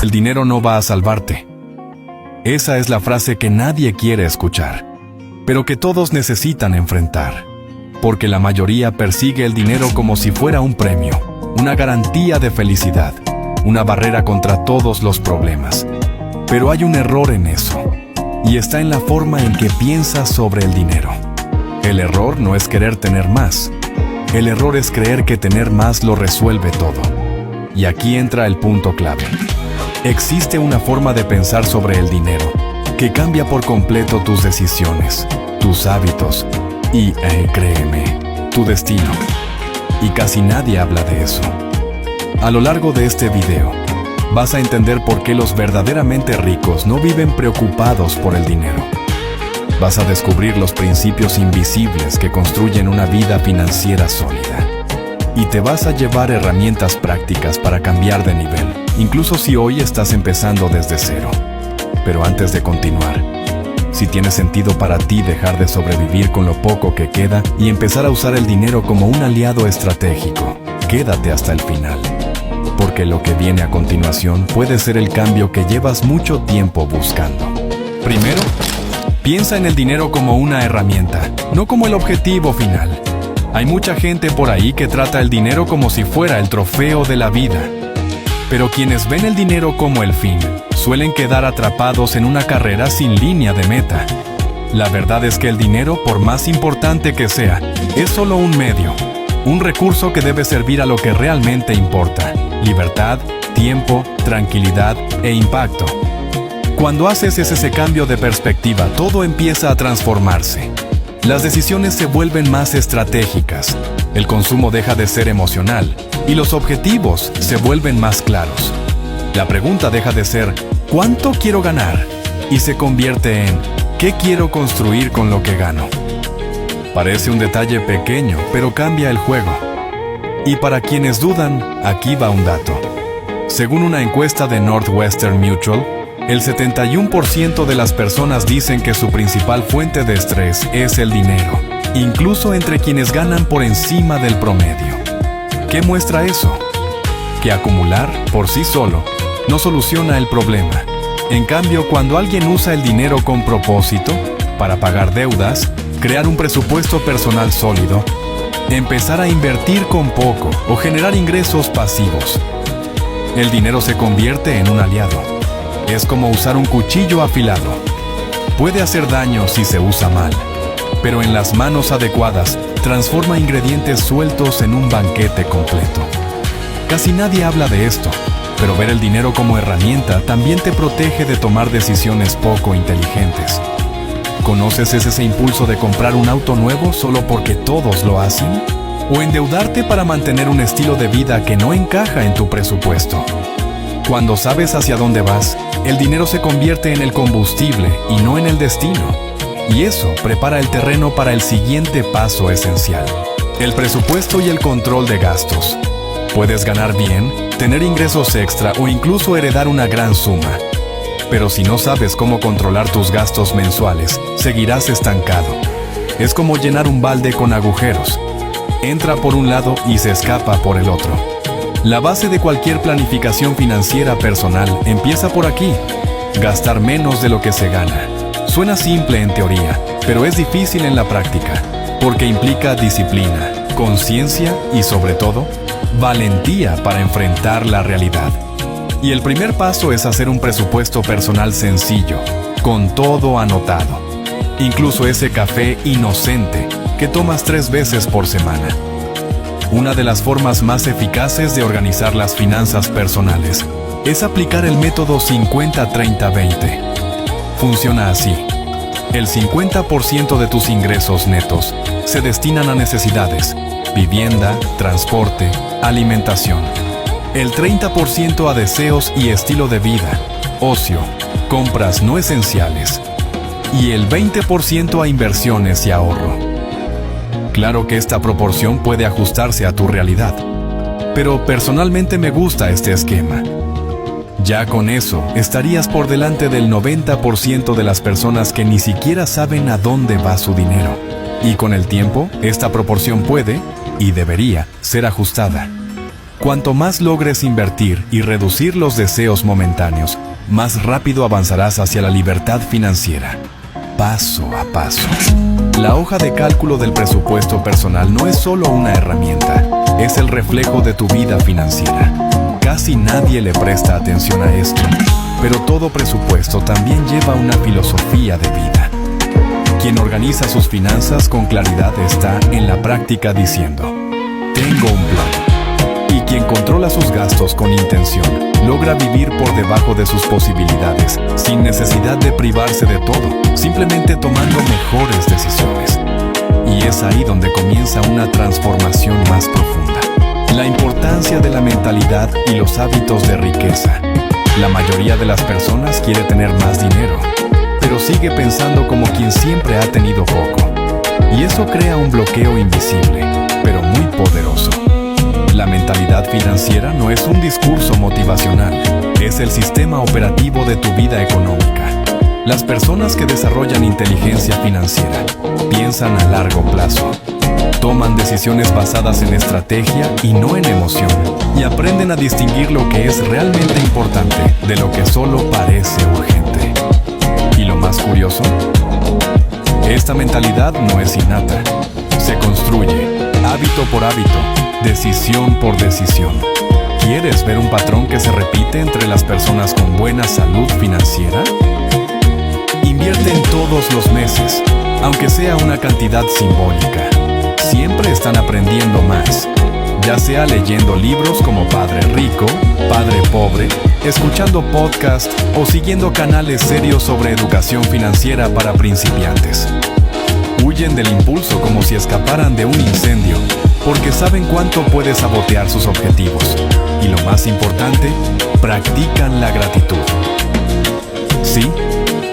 El dinero no va a salvarte. Esa es la frase que nadie quiere escuchar, pero que todos necesitan enfrentar, porque la mayoría persigue el dinero como si fuera un premio, una garantía de felicidad, una barrera contra todos los problemas. Pero hay un error en eso, y está en la forma en que piensas sobre el dinero. El error no es querer tener más. El error es creer que tener más lo resuelve todo. Y aquí entra el punto clave. Existe una forma de pensar sobre el dinero que cambia por completo tus decisiones, tus hábitos y, créeme, tu destino. Y casi nadie habla de eso. A lo largo de este video, vas a entender por qué los verdaderamente ricos no viven preocupados por el dinero. Vas a descubrir los principios invisibles que construyen una vida financiera sólida. Y te vas a llevar herramientas prácticas para cambiar de nivel, incluso si hoy estás empezando desde cero. Pero antes de continuar, si tiene sentido para ti dejar de sobrevivir con lo poco que queda y empezar a usar el dinero como un aliado estratégico, quédate hasta el final. Porque lo que viene a continuación puede ser el cambio que llevas mucho tiempo buscando. Primero, piensa en el dinero como una herramienta, no como el objetivo final. Hay mucha gente por ahí que trata el dinero como si fuera el trofeo de la vida. Pero quienes ven el dinero como el fin, suelen quedar atrapados en una carrera sin línea de meta. La verdad es que el dinero, por más importante que sea, es solo un medio, un recurso que debe servir a lo que realmente importa: libertad, tiempo, tranquilidad e impacto. Cuando haces ese cambio de perspectiva, todo empieza a transformarse. Las decisiones se vuelven más estratégicas, el consumo deja de ser emocional y los objetivos se vuelven más claros. La pregunta deja de ser ¿cuánto quiero ganar? Y se convierte en ¿qué quiero construir con lo que gano? Parece un detalle pequeño, pero cambia el juego. Y para quienes dudan, aquí va un dato. Según una encuesta de Northwestern Mutual, el 71% de las personas dicen que su principal fuente de estrés es el dinero, incluso entre quienes ganan por encima del promedio. ¿Qué muestra eso? Que acumular, por sí solo, no soluciona el problema. En cambio, cuando alguien usa el dinero con propósito, para pagar deudas, crear un presupuesto personal sólido, empezar a invertir con poco o generar ingresos pasivos, el dinero se convierte en un aliado. Es como usar un cuchillo afilado. Puede hacer daño si se usa mal, pero en las manos adecuadas transforma ingredientes sueltos en un banquete completo. Casi nadie habla de esto, pero ver el dinero como herramienta también te protege de tomar decisiones poco inteligentes. ¿Conoces ese impulso de comprar un auto nuevo solo porque todos lo hacen? ¿O endeudarte para mantener un estilo de vida que no encaja en tu presupuesto? Cuando sabes hacia dónde vas, el dinero se convierte en el combustible y no en el destino. Y eso prepara el terreno para el siguiente paso esencial: el presupuesto y el control de gastos. Puedes ganar bien, tener ingresos extra o incluso heredar una gran suma. Pero si no sabes cómo controlar tus gastos mensuales, seguirás estancado. Es como llenar un balde con agujeros. Entra por un lado y se escapa por el otro. La base de cualquier planificación financiera personal empieza por aquí: gastar menos de lo que se gana. Suena simple en teoría, pero es difícil en la práctica, porque implica disciplina, conciencia y, sobre todo, valentía para enfrentar la realidad. Y el primer paso es hacer un presupuesto personal sencillo, con todo anotado. Incluso ese café inocente que tomas 3 veces por semana. Una de las formas más eficaces de organizar las finanzas personales es aplicar el método 50-30-20. Funciona así: el 50% de tus ingresos netos se destinan a necesidades, vivienda, transporte, alimentación. El 30% a deseos y estilo de vida, ocio, compras no esenciales. Y el 20% a inversiones y ahorro. Claro que esta proporción puede ajustarse a tu realidad, pero personalmente me gusta este esquema. Ya con eso, estarías por delante del 90% de las personas que ni siquiera saben a dónde va su dinero. Y con el tiempo, esta proporción puede, y debería, ser ajustada. Cuanto más logres invertir y reducir los deseos momentáneos, más rápido avanzarás hacia la libertad financiera, paso a paso. La hoja de cálculo del presupuesto personal no es solo una herramienta, es el reflejo de tu vida financiera. Casi nadie le presta atención a esto, pero todo presupuesto también lleva una filosofía de vida. Quien organiza sus finanzas con claridad está en la práctica diciendo: tengo un plan. Y quien controla sus gastos con intención, logra vivir por debajo de sus posibilidades, sin necesidad de privarse de todo, simplemente tomando mejores decisiones. Y es ahí donde comienza una transformación más profunda. La importancia de la mentalidad y los hábitos de riqueza. La mayoría de las personas quiere tener más dinero, pero sigue pensando como quien siempre ha tenido poco. Y eso crea un bloqueo invisible, pero muy poderoso. La mentalidad financiera no es un discurso motivacional, es el sistema operativo de tu vida económica. Las personas que desarrollan inteligencia financiera piensan a largo plazo, toman decisiones basadas en estrategia y no en emoción, y aprenden a distinguir lo que es realmente importante de lo que solo parece urgente. Y lo más curioso, esta mentalidad no es innata, se construye hábito por hábito, decisión por decisión. ¿Quieres ver un patrón que se repite entre las personas con buena salud financiera? Invierten todos los meses, aunque sea una cantidad simbólica. Siempre están aprendiendo más, ya sea leyendo libros como Padre Rico, Padre Pobre, escuchando podcasts o siguiendo canales serios sobre educación financiera para principiantes. Huyen del impulso como si escaparan de un incendio, porque saben cuánto puede sabotear sus objetivos. Y lo más importante, practican la gratitud. Sí,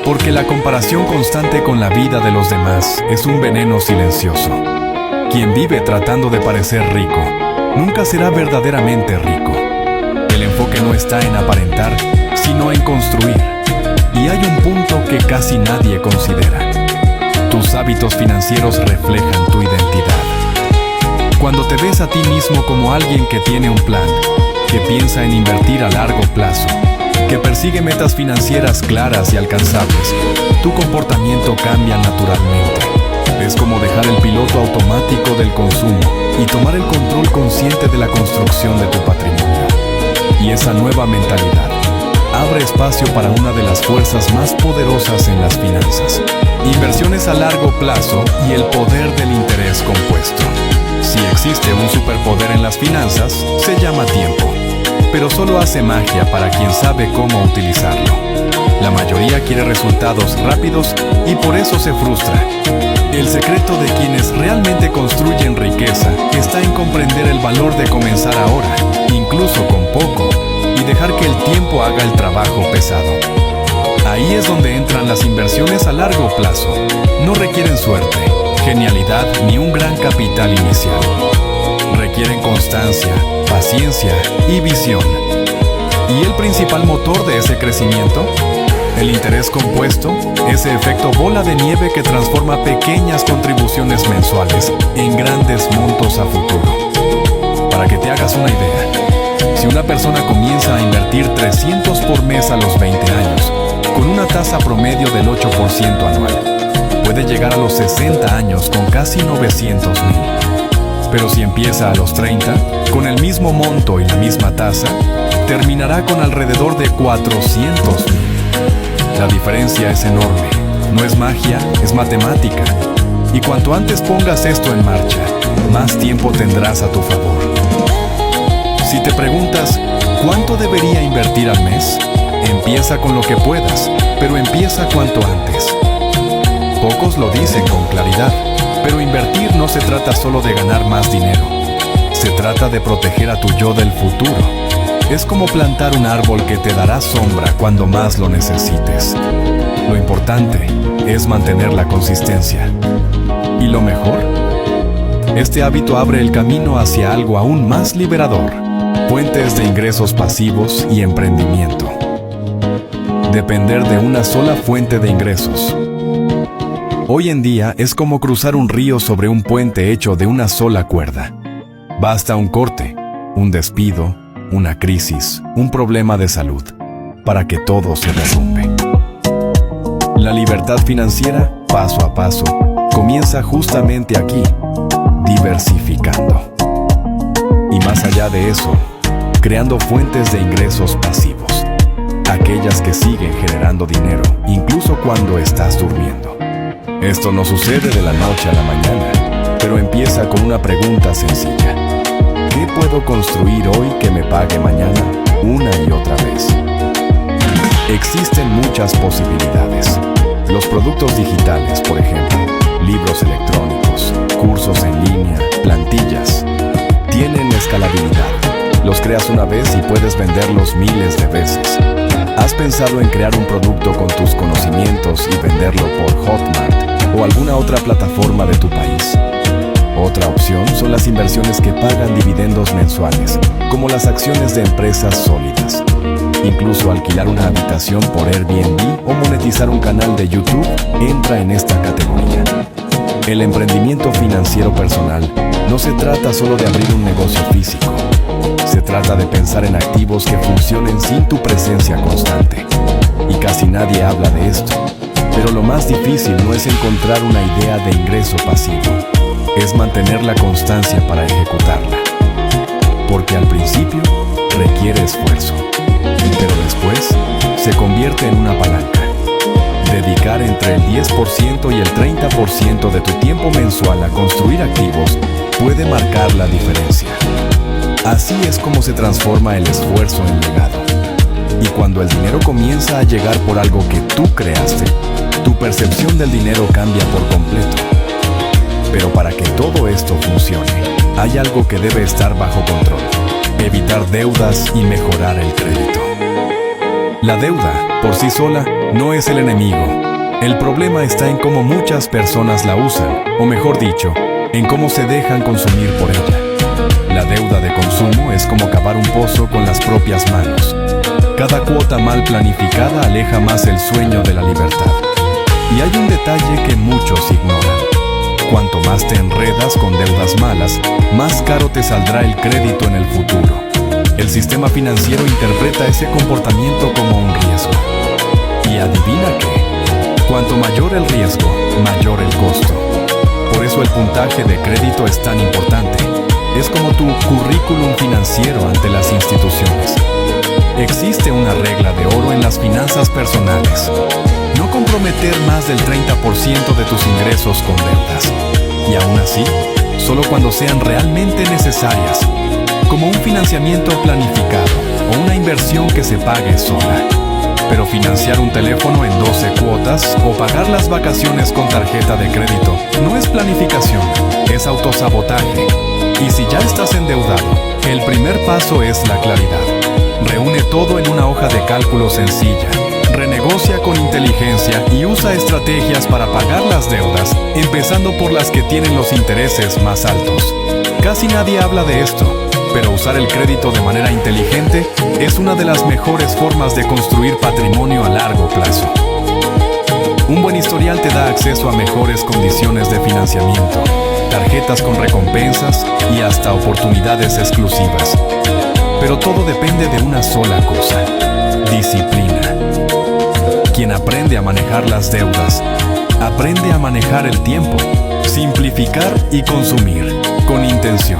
porque la comparación constante con la vida de los demás es un veneno silencioso. Quien vive tratando de parecer rico, nunca será verdaderamente rico. El enfoque no está en aparentar, sino en construir. Y hay un punto que casi nadie considera. Tus hábitos financieros reflejan tu identidad. Cuando te ves a ti mismo como alguien que tiene un plan, que piensa en invertir a largo plazo, que persigue metas financieras claras y alcanzables, tu comportamiento cambia naturalmente. Es como dejar el piloto automático del consumo y tomar el control consciente de la construcción de tu patrimonio. Y esa nueva mentalidad abre espacio para una de las fuerzas más poderosas en las finanzas: inversiones a largo plazo y el poder del interés compuesto. Si existe un superpoder en las finanzas, se llama tiempo, pero solo hace magia para quien sabe cómo utilizarlo. La mayoría quiere resultados rápidos y por eso se frustra. El secreto de quienes realmente construyen riqueza está en comprender el valor de comenzar ahora, incluso con poco, y dejar que el tiempo haga el trabajo pesado. Ahí es donde entran las inversiones a largo plazo. No requieren suerte, genialidad ni un gran capital inicial. Requieren constancia, paciencia y visión. ¿Y el principal motor de ese crecimiento? El interés compuesto, ese efecto bola de nieve que transforma pequeñas contribuciones mensuales en grandes montos a futuro. Para que te hagas una idea, si una persona comienza a invertir 300 por mes a los 20 años, con una tasa promedio del 8% anual, puede llegar a los 60 años con casi 900,000. Pero si empieza a los 30, con el mismo monto y la misma tasa, terminará con alrededor de 400,000. La diferencia es enorme. No es magia, es matemática. Y cuanto antes pongas esto en marcha, más tiempo tendrás a tu favor. Si te preguntas, ¿cuánto debería invertir al mes? Empieza con lo que puedas, pero empieza cuanto antes. Pocos lo dicen con claridad, pero invertir no se trata solo de ganar más dinero. Se trata de proteger a tu yo del futuro. Es como plantar un árbol que te dará sombra cuando más lo necesites. Lo importante es mantener la consistencia. ¿Y lo mejor? Este hábito abre el camino hacia algo aún más liberador: fuentes de ingresos pasivos y emprendimiento. Depender de una sola fuente de ingresos. Hoy en día es como cruzar un río sobre un puente hecho de una sola cuerda. Basta un corte un despido, una crisis, un problema de salud, para que todo se derrumbe. La libertad financiera, paso a paso, comienza justamente aquí, diversificando. Y más allá de eso, creando fuentes de ingresos pasivos, aquellas que siguen generando dinero, incluso cuando estás durmiendo. Esto no sucede de la noche a la mañana, pero empieza con una pregunta sencilla. ¿Qué puedo construir hoy que me pague mañana una y otra vez? Existen muchas posibilidades. Los productos digitales, por ejemplo, libros electrónicos, cursos en línea, plantillas, tienen escalabilidad. Los creas una vez y puedes venderlos miles de veces. ¿Has pensado en crear un producto con tus conocimientos y venderlo por Hotmart o alguna otra plataforma de tu país? Otra opción son las inversiones que pagan dividendos mensuales, como las acciones de empresas sólidas. Incluso alquilar una habitación por Airbnb o monetizar un canal de YouTube entra en esta categoría. El emprendimiento financiero personal no se trata solo de abrir un negocio físico. Se trata de pensar en activos que funcionen sin tu presencia constante. Y casi nadie habla de esto. Pero lo más difícil no es encontrar una idea de ingreso pasivo. Es mantener la constancia para ejecutarla. Porque al principio requiere esfuerzo. Pero después se convierte en una palanca. Dedicar entre el 10% y el 30% de tu tiempo mensual a construir activos puede marcar la diferencia. Así es como se transforma el esfuerzo en legado. Y cuando el dinero comienza a llegar por algo que tú creaste, tu percepción del dinero cambia por completo. Pero para que todo esto funcione, hay algo que debe estar bajo control: evitar deudas y mejorar el crédito. La deuda, por sí sola, no es el enemigo. El problema está en cómo muchas personas la usan, o mejor dicho, en cómo se dejan consumir por ella. La deuda de consumo es como cavar un pozo con las propias manos. Cada cuota mal planificada aleja más el sueño de la libertad. Y hay un detalle que muchos ignoran. Cuanto más te enredas con deudas malas, más caro te saldrá el crédito en el futuro. El sistema financiero interpreta ese comportamiento como un riesgo. Y adivina qué, cuanto mayor el riesgo, mayor el costo. Por eso el puntaje de crédito es tan importante. Es como tu currículum financiero ante las instituciones. Existe una regla de oro en las finanzas personales: no comprometer más del 30% de tus ingresos con deudas. Y aún así, solo cuando sean realmente necesarias, como un financiamiento planificado o una inversión que se pague sola. Pero financiar un teléfono en 12 cuotas o pagar las vacaciones con tarjeta de crédito no es planificación, es autosabotaje. Y si ya estás endeudado, el primer paso es la claridad. Reúne todo en una hoja de cálculo sencilla. Renegocia con inteligencia y usa estrategias para pagar las deudas, empezando por las que tienen los intereses más altos. Casi nadie habla de esto, pero usar el crédito de manera inteligente es una de las mejores formas de construir patrimonio a largo plazo. Un buen historial te da acceso a mejores condiciones de financiamiento, tarjetas con recompensas y hasta oportunidades exclusivas. Pero todo depende de una sola cosa: disciplina. Quien aprende a manejar las deudas, aprende a manejar el tiempo, simplificar y consumir con intención.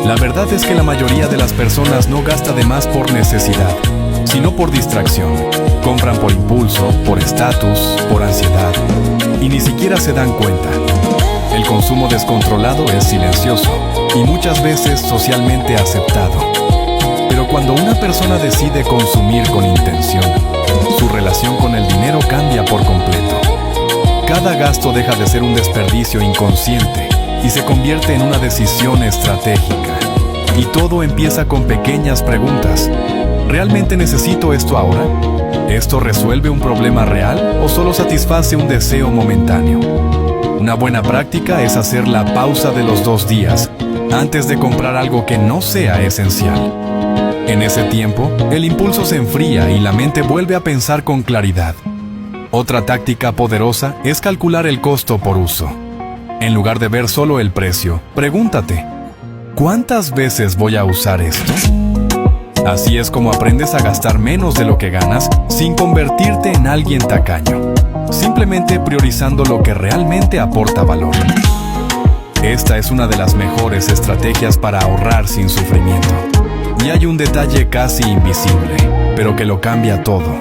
La verdad es que la mayoría de las personas no gasta de más por necesidad, sino por distracción. Compran por impulso, por estatus, por ansiedad, y ni siquiera se dan cuenta. El consumo descontrolado es silencioso y muchas veces socialmente aceptado. Pero cuando una persona decide consumir con intención, su relación con el dinero cambia por completo. Cada gasto deja de ser un desperdicio inconsciente y se convierte en una decisión estratégica. Y todo empieza con pequeñas preguntas. ¿Realmente necesito esto ahora? ¿Esto resuelve un problema real o solo satisface un deseo momentáneo? Una buena práctica es hacer la pausa de los 2 días antes de comprar algo que no sea esencial. En ese tiempo, el impulso se enfría y la mente vuelve a pensar con claridad. Otra táctica poderosa es calcular el costo por uso. En lugar de ver solo el precio, pregúntate: ¿cuántas veces voy a usar esto? Así es como aprendes a gastar menos de lo que ganas sin convertirte en alguien tacaño, simplemente priorizando lo que realmente aporta valor. Esta es una de las mejores estrategias para ahorrar sin sufrimiento. Y hay un detalle casi invisible, pero que lo cambia todo.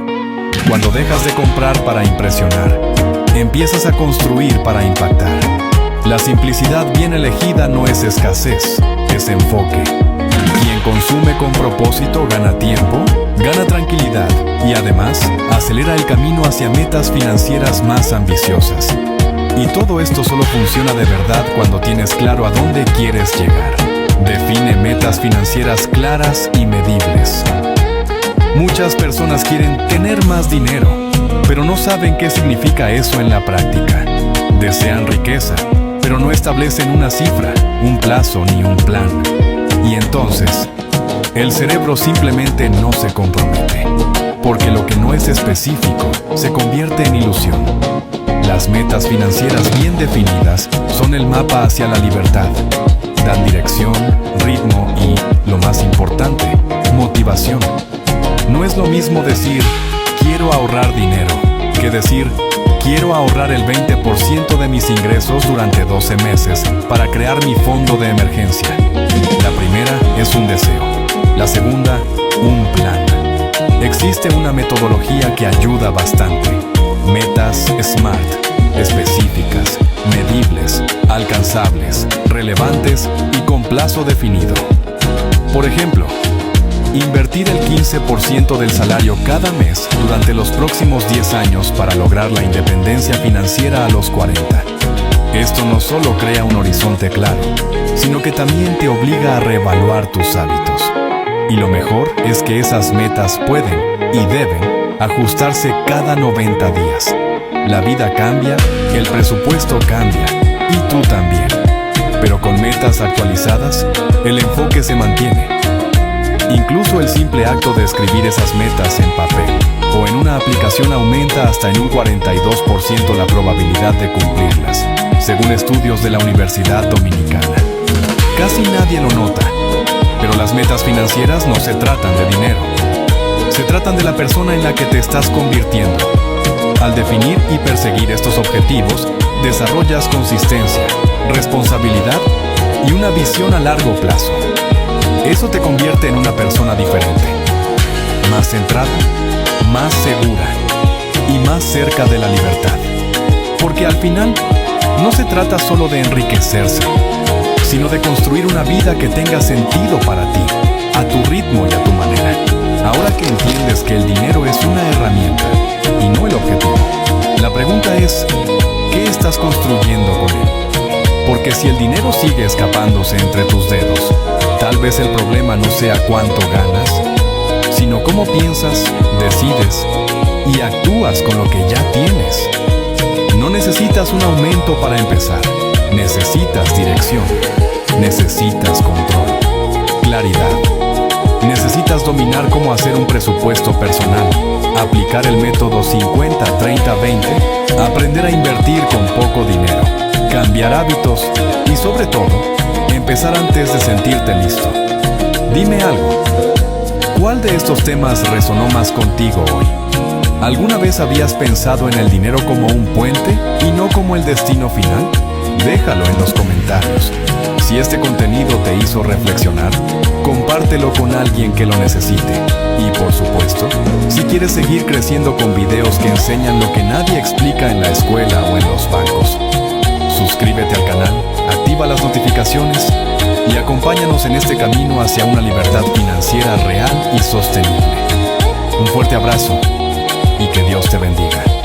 Cuando dejas de comprar para impresionar, empiezas a construir para impactar. La simplicidad bien elegida no es escasez, es enfoque. Quien consume con propósito gana tiempo, gana tranquilidad y además acelera el camino hacia metas financieras más ambiciosas. Y todo esto solo funciona de verdad cuando tienes claro a dónde quieres llegar. Define metas financieras claras y medibles. Muchas personas quieren tener más dinero, pero no saben qué significa eso en la práctica. Desean riqueza, pero no establecen una cifra, un plazo ni un plan. Y entonces, el cerebro simplemente no se compromete, porque lo que no es específico se convierte en ilusión. Las metas financieras bien definidas son el mapa hacia la libertad. Dan dirección, ritmo y, lo más importante, motivación. No es lo mismo decir, quiero ahorrar dinero, que decir, quiero ahorrar el 20% de mis ingresos durante 12 meses para crear mi fondo de emergencia. La primera es un deseo, la segunda, un plan. Existe una metodología que ayuda bastante. Metas SMART, específicas, medibles, alcanzables, relevantes y con plazo definido. Por ejemplo, invertir el 15% del salario cada mes durante los próximos 10 años para lograr la independencia financiera a los 40. Esto no solo crea un horizonte claro, sino que también te obliga a reevaluar tus hábitos. Y lo mejor es que esas metas pueden y deben ajustarse cada 90 días. La vida cambia, el presupuesto cambia, y tú también. Pero con metas actualizadas, el enfoque se mantiene. Incluso el simple acto de escribir esas metas en papel o en una aplicación aumenta hasta en un 42% la probabilidad de cumplirlas, según estudios de la Universidad Dominicana. Casi nadie lo nota, pero las metas financieras no se tratan de dinero. Se tratan de la persona en la que te estás convirtiendo. Al definir y perseguir estos objetivos, desarrollas consistencia, responsabilidad y una visión a largo plazo. Eso te convierte en una persona diferente, más centrada, más segura y más cerca de la libertad. Porque al final, no se trata solo de enriquecerse, sino de construir una vida que tenga sentido para ti, a tu ritmo y a tu manera. Ahora que entiendes que el dinero es una herramienta y no el objetivo, la pregunta es, ¿qué estás construyendo con él? Porque si el dinero sigue escapándose entre tus dedos, tal vez el problema no sea cuánto ganas, sino cómo piensas, decides y actúas con lo que ya tienes. No necesitas un aumento para empezar, necesitas dirección, necesitas control, claridad. Necesitas dominar cómo hacer un presupuesto personal, aplicar el método 50-30-20, aprender a invertir con poco dinero, cambiar hábitos y sobre todo, empezar antes de sentirte listo. Dime algo, ¿cuál de estos temas resonó más contigo hoy? ¿Alguna vez habías pensado en el dinero como un puente y no como el destino final? Déjalo en los comentarios. Si este contenido te hizo reflexionar, compártelo con alguien que lo necesite. Y por supuesto, si quieres seguir creciendo con videos que enseñan lo que nadie explica en la escuela o en los bancos, suscríbete al canal, activa las notificaciones y acompáñanos en este camino hacia una libertad financiera real y sostenible. Un fuerte abrazo y que Dios te bendiga.